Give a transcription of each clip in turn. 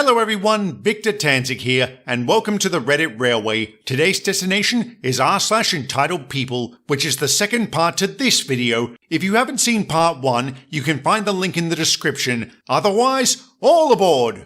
Hello everyone, Victor Tanzik here, and welcome to the Reddit Railway. Today's destination is r/EntitledPeople, which is the second part to this video. If you haven't seen part 1, you can find the link in the description. Otherwise, all aboard!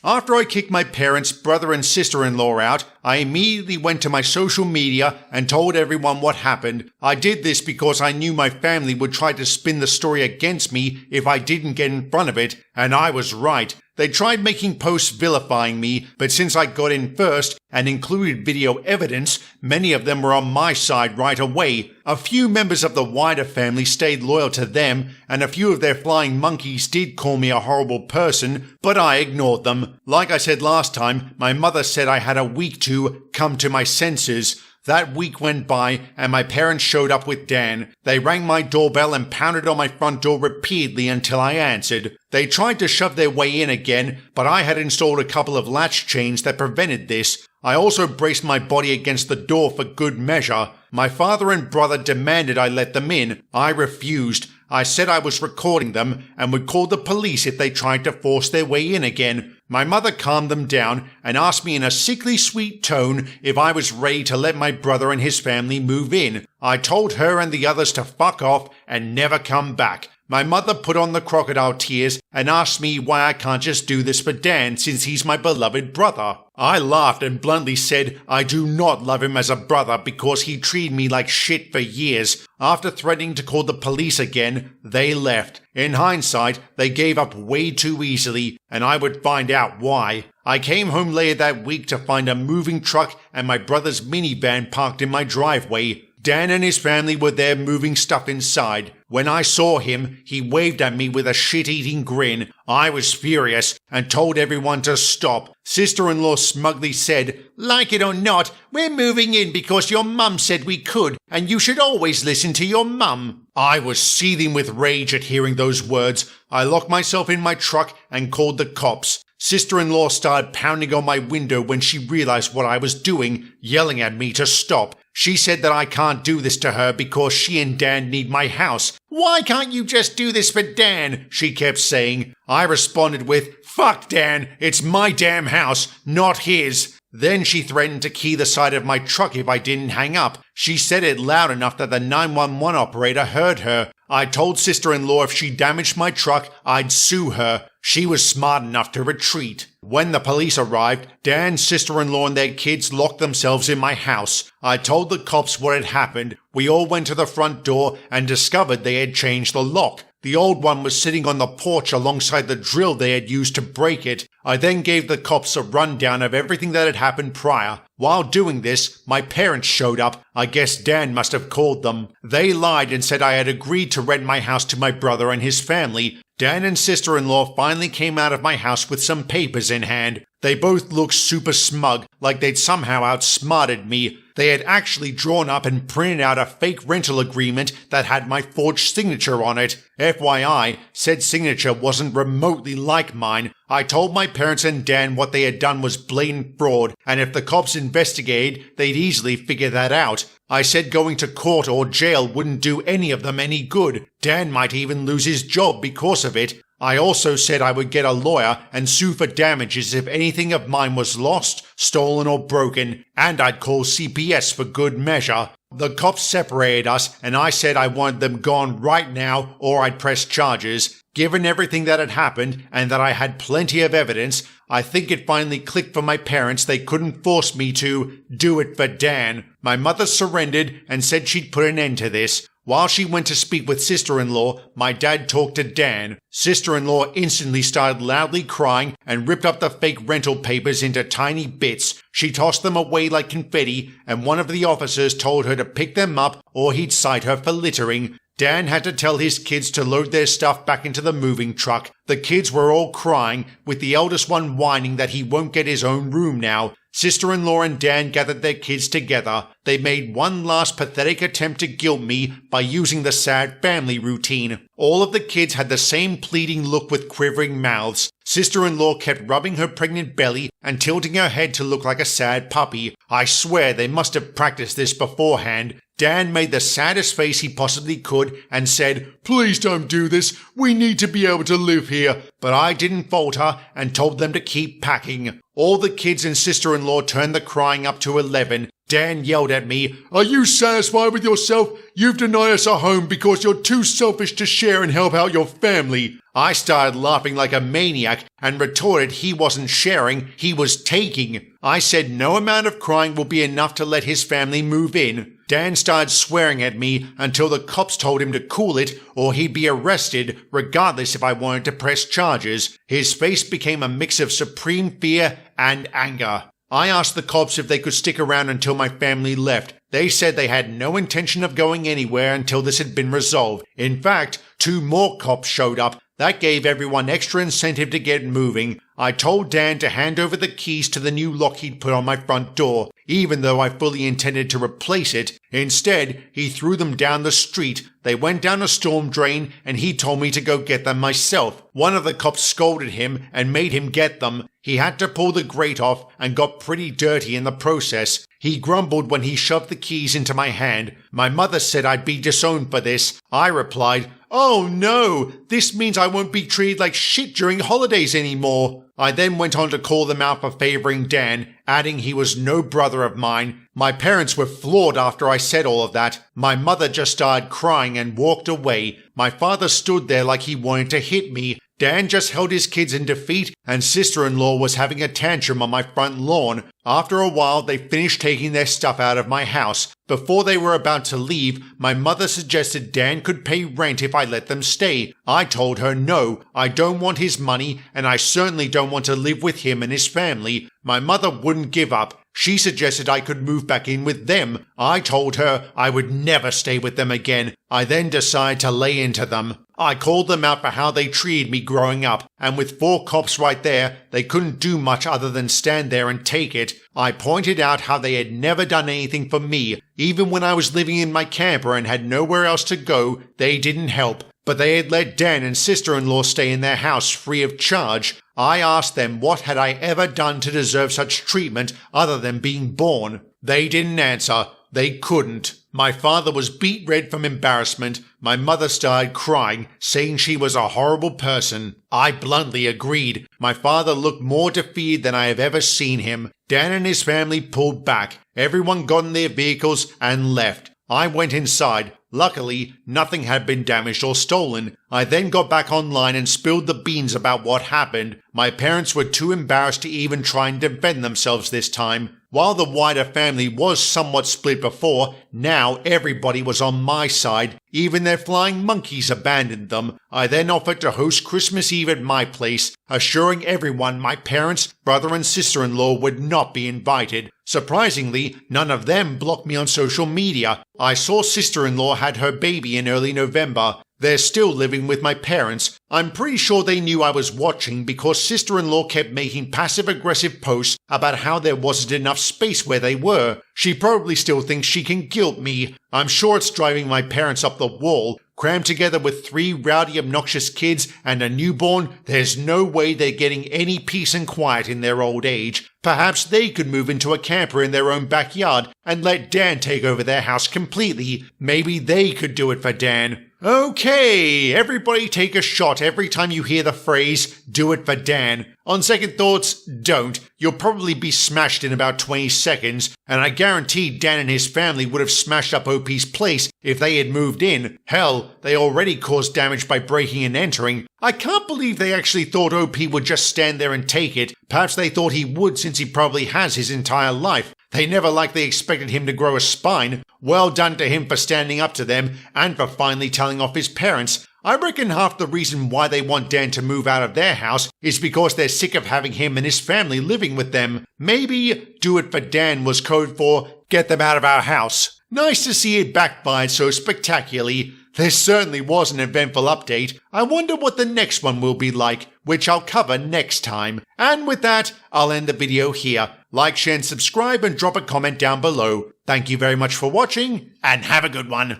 After I kicked my parents, brother and sister-in-law out, I immediately went to my social media and told everyone what happened. I did this because I knew my family would try to spin the story against me if I didn't get in front of it, and I was right. They tried making posts vilifying me, but since I got in first and included video evidence, many of them were on my side right away. A few members of the wider family stayed loyal to them, and a few of their flying monkeys did call me a horrible person, but I ignored them. Like I said last time, my mother said I had a week to come to my senses. That week went by, and my parents showed up with Dan. They rang my doorbell and pounded on my front door repeatedly until I answered. They tried to shove their way in again, but I had installed a couple of latch chains that prevented this. I also braced my body against the door for good measure. My father and brother demanded I let them in. I refused. I said I was recording them and would call the police if they tried to force their way in again. My mother calmed them down and asked me in a sickly sweet tone if I was ready to let my brother and his family move in. I told her and the others to fuck off and never come back. My mother put on the crocodile tears and asked me why I can't just do this for Dan since he's my beloved brother. I laughed and bluntly said I do not love him as a brother because he treated me like shit for years. After threatening to call the police again, they left. In hindsight, they gave up way too easily, and I would find out why. I came home later that week to find a moving truck and my brother's minivan parked in my driveway. Dan and his family were there moving stuff inside. When I saw him, he waved at me with a shit-eating grin. I was furious and told everyone to stop. Sister-in-law smugly said, "Like it or not, we're moving in because your mum said we could, and you should always listen to your mum." I was seething with rage at hearing those words. I locked myself in my truck and called the cops. Sister-in-law started pounding on my window when she realized what I was doing, yelling at me to stop. She said that I can't do this to her because she and Dan need my house. "Why can't you just do this for Dan?" she kept saying. I responded with, "Fuck Dan, it's my damn house, not his." Then she threatened to key the side of my truck if I didn't hang up. She said it loud enough that the 911 operator heard her. I told sister-in-law if she damaged my truck, I'd sue her. She was smart enough to retreat. When the police arrived, Dan's sister-in-law and their kids locked themselves in my house. I told the cops what had happened. We all went to the front door and discovered they had changed the lock. The old one was sitting on the porch alongside the drill they had used to break it. I then gave the cops a rundown of everything that had happened prior. While doing this, my parents showed up. I guess Dan must have called them. They lied and said I had agreed to rent my house to my brother and his family. Dan and sister-in-law finally came out of my house with some papers in hand. They both looked super smug, like they'd somehow outsmarted me. They had actually drawn up and printed out a fake rental agreement that had my forged signature on it. FYI, said signature wasn't remotely like mine. I told my parents and Dan what they had done was blatant fraud, and if the cops investigated, they'd easily figure that out. I said going to court or jail wouldn't do any of them any good. Dan might even lose his job because of it. I also said I would get a lawyer and sue for damages if anything of mine was lost, stolen, or broken, and I'd call CPS for good measure. The cops separated us, and I said I wanted them gone right now or I'd press charges. Given everything that had happened and that I had plenty of evidence, I think it finally clicked for my parents they couldn't force me to do it for Dan. My mother surrendered and said she'd put an end to this. While she went to speak with sister-in-law, my dad talked to Dan. Sister-in-law instantly started loudly crying and ripped up the fake rental papers into tiny bits. She tossed them away like confetti, and one of the officers told her to pick them up or he'd cite her for littering. Dan had to tell his kids to load their stuff back into the moving truck. The kids were all crying, with the eldest one whining that he won't get his own room now. Sister-in-law and Dan gathered their kids together. They made one last pathetic attempt to guilt me by using the sad family routine. All of the kids had the same pleading look with quivering mouths. Sister-in-law kept rubbing her pregnant belly and tilting her head to look like a sad puppy. I swear they must have practiced this beforehand. Dan made the saddest face he possibly could and said, "Please don't do this. We need to be able to live here." But I didn't falter and told them to keep packing. All the kids and sister-in-law turned the crying up to 11. Dan yelled at me, "Are you satisfied with yourself? You've denied us a home because you're too selfish to share and help out your family." I started laughing like a maniac and retorted he wasn't sharing, he was taking. I said no amount of crying will be enough to let his family move in. Dan started swearing at me until the cops told him to cool it or he'd be arrested regardless if I wanted to press charges. His face became a mix of supreme fear and anger. I asked the cops if they could stick around until my family left. They said they had no intention of going anywhere until this had been resolved. In fact, 2 more cops showed up. That gave everyone extra incentive to get moving. I told Dan to hand over the keys to the new lock he'd put on my front door, even though I fully intended to replace it. Instead, he threw them down the street. They went down a storm drain, and he told me to go get them myself. One of the cops scolded him and made him get them. He had to pull the grate off and got pretty dirty in the process. He grumbled when he shoved the keys into my hand. My mother said I'd be disowned for this. I replied, "Oh no, this means I won't be treated like shit during holidays anymore." I then went on to call them out for favoring Dan, adding he was no brother of mine. My parents were floored after I said all of that. My mother just started crying and walked away. My father stood there like he wanted to hit me. Dan just held his kids in defeat, and sister-in-law was having a tantrum on my front lawn. After a while, they finished taking their stuff out of my house. Before they were about to leave, my mother suggested Dan could pay rent if I let them stay. I told her no, I don't want his money, and I certainly don't want to live with him and his family. My mother wouldn't give up. She suggested I could move back in with them. I told her I would never stay with them again. I then decided to lay into them. I called them out for how they treated me growing up, and with 4 cops right there, they couldn't do much other than stand there and take it. I pointed out how they had never done anything for me. Even when I was living in my camper and had nowhere else to go, they didn't help. But they had let Dan and sister-in-law stay in their house free of charge. I asked them what had I ever done to deserve such treatment other than being born. They didn't answer. They couldn't. My father was beet red from embarrassment. My mother started crying, saying she was a horrible person. I bluntly agreed. My father looked more defeated than I have ever seen him. Dan and his family pulled back. Everyone got in their vehicles and left. I went inside. Luckily, nothing had been damaged or stolen. I then got back online and spilled the beans about what happened. My parents were too embarrassed to even try and defend themselves this time. While the wider family was somewhat split before, now everybody was on my side. Even their flying monkeys abandoned them. I then offered to host Christmas Eve at my place, assuring everyone my parents, brother and sister-in-law would not be invited. Surprisingly, none of them blocked me on social media. I saw sister-in-law had her baby in early November. They're still living with my parents. I'm pretty sure they knew I was watching because sister-in-law kept making passive-aggressive posts about how there wasn't enough space where they were. She probably still thinks she can guilt me. I'm sure it's driving my parents up the wall. Crammed together with 3 rowdy, obnoxious kids and a newborn, there's no way they're getting any peace and quiet in their old age. Perhaps they could move into a camper in their own backyard and let Dan take over their house completely. Maybe they could do it for Dan. Okay, everybody take a shot every time you hear the phrase, "do it for Dan." On second thoughts, don't. You'll probably be smashed in about 20 seconds, and I guarantee Dan and his family would have smashed up OP's place if they had moved in. Hell, they already caused damage by breaking and entering. I can't believe they actually thought OP would just stand there and take it. Perhaps they thought he would since he probably has his entire life. They never likely expected him to grow a spine. Well done to him for standing up to them and for finally telling off his parents. I reckon half the reason why they want Dan to move out of their house is because they're sick of having him and his family living with them. Maybe "do it for Dan" was code for "get them out of our house." Nice to see it backfired so spectacularly. This certainly was an eventful update. I wonder what the next one will be like, which I'll cover next time. And with that, I'll end the video here. Like, share, and subscribe, and drop a comment down below. Thank you very much for watching, and have a good one.